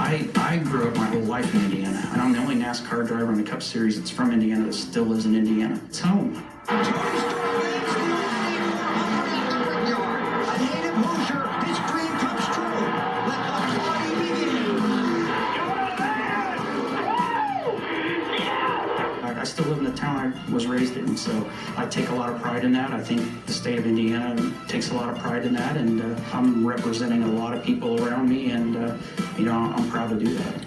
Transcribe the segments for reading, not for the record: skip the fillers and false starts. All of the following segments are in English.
I grew up my whole life in Indiana, and I'm the only NASCAR driver in the Cup Series that's from Indiana that still lives in Indiana. It's home. I still live in the town I was raised in, so I take a lot of pride in that. I think the state of Indiana takes a lot of pride in that, and I'm representing a lot of people around me, and I'm proud to do that.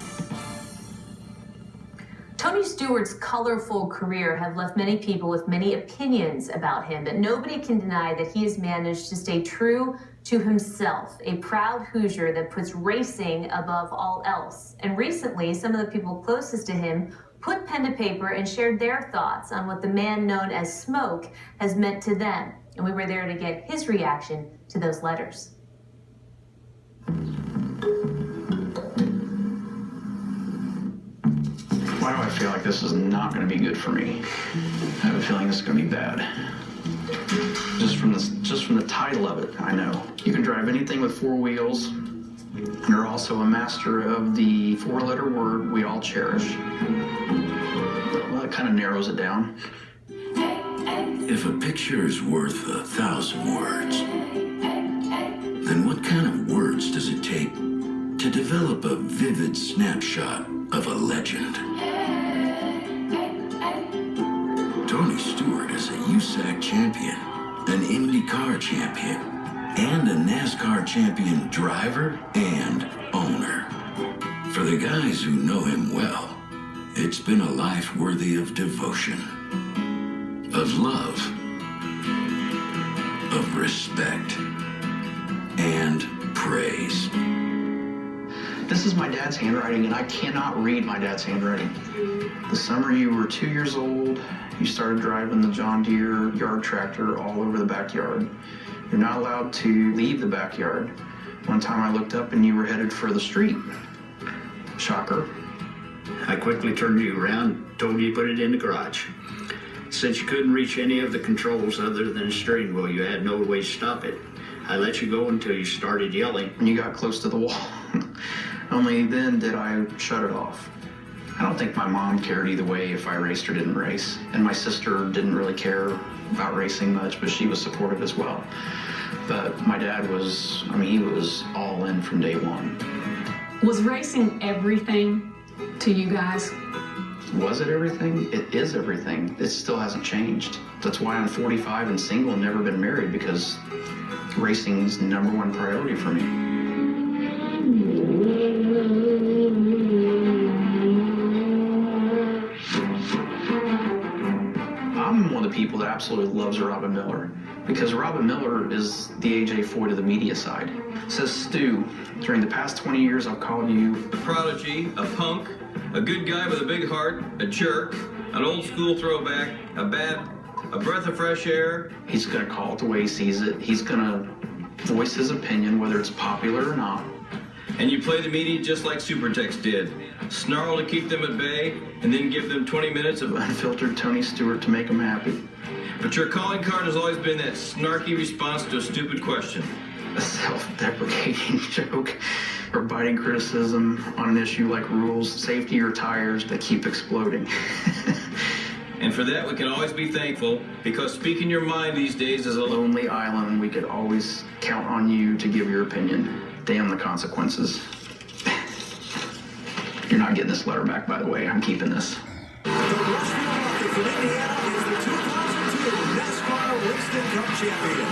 Tony Stewart's colorful career have left many people with many opinions about him, but nobody can deny that he has managed to stay true to himself, a proud Hoosier that puts racing above all else. And recently, some of the people closest to him put pen to paper and shared their thoughts on what the man known as Smoke has meant to them. And we were there to get his reaction to those letters. Why do I feel like this is not going to be good for me? I have a feeling this is going to be bad. Just from the title of it, I know. You can drive anything with four wheels. You're also a master of the four-letter word we all cherish. Well, that kind of narrows it down. If a picture is worth 1,000 words, then what kind of words does it take to develop a vivid snapshot of a legend? Tony Stewart is a USAC champion, an Indy car champion, and a NASCAR champion driver and owner. For the guys who know him well, it's been a life worthy of devotion, of love, of respect, and praise. This is my dad's handwriting, and I cannot read my dad's handwriting. The summer you were 2 years old, you started driving the John Deere yard tractor all over the backyard. You're not allowed to leave the backyard. One time I looked up and you were headed for the street. Shocker. I quickly turned you around, told you to put it in the garage. Since you couldn't reach any of the controls other than the steering wheel, you had no way to stop it. I let you go until you started yelling. When you got close to the wall. Only then did I shut it off. I don't think my mom cared either way if I raced or didn't race. And my sister didn't really care about racing much, but she was supportive as well. But my dad was, he was all in from day one. Was racing everything to you guys? Was it everything? It is everything. It still hasn't changed. That's why I'm 45 and single and never been married, because racing's the #1 priority for me. I'm one of the people that absolutely loves Robin Miller, because Robin Miller is the AJ Foyt of the media side. Says, Stu, during the past 20 years I've called you a prodigy, a punk, a good guy with a big heart, a jerk, an old school throwback, a breath of fresh air. He's gonna call it the way he sees it. He's gonna voice his opinion, whether it's popular or not. And you play the media just like Supertext did. Snarl to keep them at bay, and then give them 20 minutes of unfiltered Tony Stewart to make them happy. But your calling card has always been that snarky response to a stupid question. A self-deprecating joke or biting criticism on an issue like rules, safety, or tires that keep exploding. And for that, we can always be thankful, because speaking your mind these days is a lonely island. We could always count on you to give your opinion. Damn the consequences. You're not getting this letter back, by the way. I'm keeping this. The Rushfield Rocket from Indiana is the 2002 NASCAR Winston Cup champion.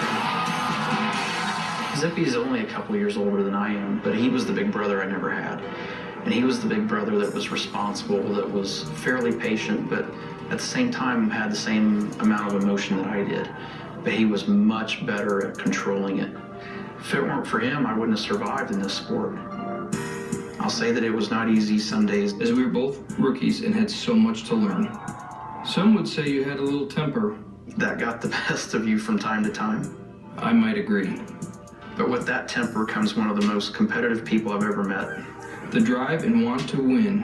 Zippy's only a couple years older than I am, but he was the big brother I never had. And he was the big brother that was responsible, that was fairly patient, but at the same time had the same amount of emotion that I did. But he was much better at controlling it. If it weren't for him, I wouldn't have survived in this sport. I'll say that it was not easy some days, as we were both rookies and had so much to learn. Some would say you had a little temper. That got the best of you from time to time. I might agree. But with that temper comes one of the most competitive people I've ever met. The drive and want to win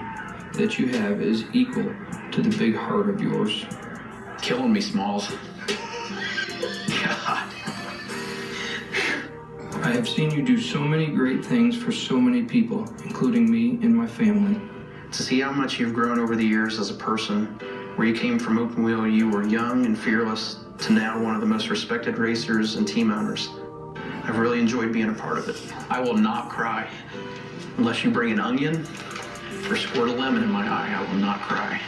that you have is equal to the big heart of yours. Killing me, Smalls. God. I I have seen you do so many great things for so many people, including me and my family. To see how much you've grown over the years as a person, where you came from open wheel, you were young and fearless, to now one of the most respected racers and team owners. I've really enjoyed being a part of it. I will not cry. Unless you bring an onion or squirt a lemon in my eye, I will not cry.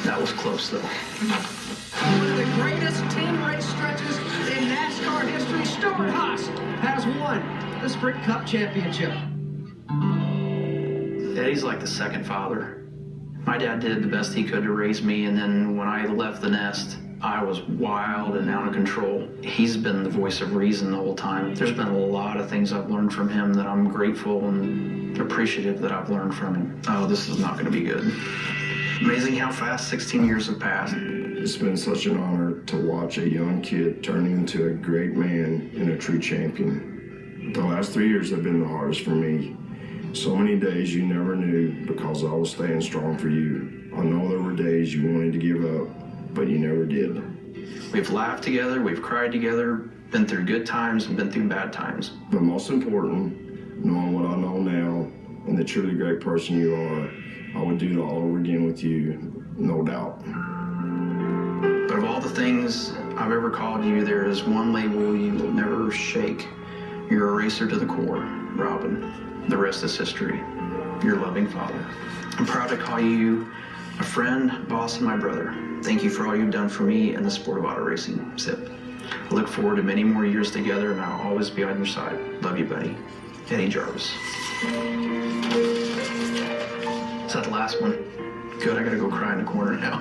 That was close, though. One of the greatest team race stretches in NASCAR history, Stuart Haas has won the Sprint Cup Championship. Eddie's like the second father. My dad did the best he could to raise me, and then when I left the nest, I was wild and out of control. He's been the voice of reason the whole time. There's been a lot of things I've learned from him that I'm grateful and appreciative that I've learned from him. Oh, this is not going to be good. Amazing how fast 16 years have passed. It's been such an honor to watch a young kid turn into a great man and a true champion. The last 3 years have been the hardest for me. So many days you never knew because I was staying strong for you. I know there were days you wanted to give up, but you never did. We've laughed together, we've cried together, been through good times and been through bad times. But most important, knowing what I know now and the truly great person you are, I would do it all over again with you, no doubt. But of all the things I've ever called you, there is one label you will never shake. You're a racer to the core, Robin. The rest is history. Your loving father. I'm proud to call you a friend, boss, and my brother. Thank you for all you've done for me in the sport of auto racing, Zip. I look forward to many more years together, and I'll always be on your side. Love you, buddy. Eddie Jarvis. Is that the last one? Good, I gotta go cry in the corner now.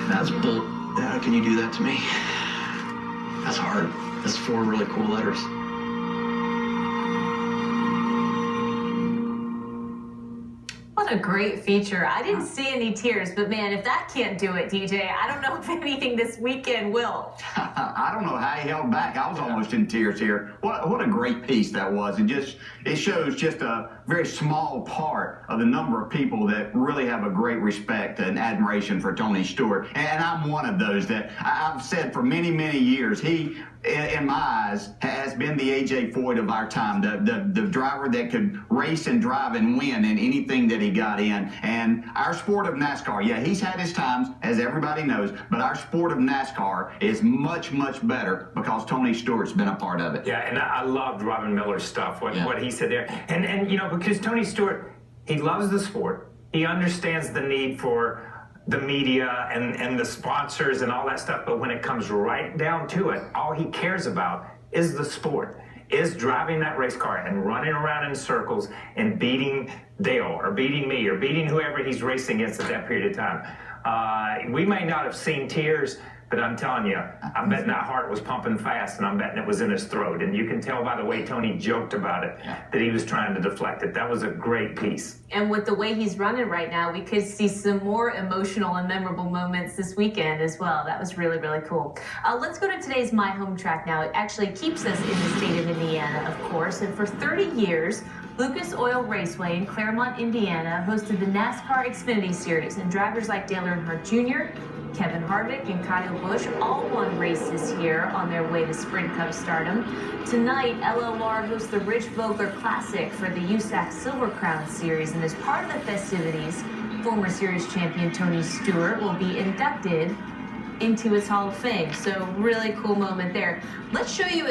That's bull. How can you do that to me? That's hard. That's 4 really cool letters. What a great feature. I didn't see any tears, but man, if that can't do it, DJ, I don't know if anything this weekend will. I don't know how he held back. I was almost in tears here. What a great piece that was. It shows just a very small part of the number of people that really have a great respect and admiration for Tony Stewart. And I'm one of those that I've said for many, many years, he, in my eyes, has been the A.J. Foyt of our time, the driver that could race and drive and win in anything that he got in. And our sport of NASCAR, yeah, he's had his times, as everybody knows, but our sport of NASCAR is much, much better because Tony Stewart's been a part of it. Yeah, and I loved Robin Miller's stuff, what he said there. And you know, because Tony Stewart, he loves the sport. He understands the need for the media and the sponsors and all that stuff, but when it comes right down to it, all he cares about is the sport, is driving that race car and running around in circles and beating Dale or beating me or beating whoever he's racing against at that period of time. We may not have seen tears, but I'm telling you, I'm betting that heart was pumping fast, and I'm betting it was in his throat. And you can tell by the way Tony joked about it that he was trying to deflect it. That was a great piece. And with the way he's running right now, we could see some more emotional and memorable moments this weekend as well. That was really, really cool. Let's go to today's My Home Track now. It actually keeps us in the state of Indiana, of course. And for 30 years, Lucas Oil Raceway in Claremont, Indiana, hosted the NASCAR Xfinity Series. And drivers like Dale Earnhardt Jr., Kevin Harvick and Kyle Busch all won races here on their way to Sprint Cup stardom. Tonight, LLR hosts the Rich Vogler Classic for the USAC Silver Crown Series, and as part of the festivities, former series champion Tony Stewart will be inducted into his Hall of Fame. So really cool moment there. Let's show you a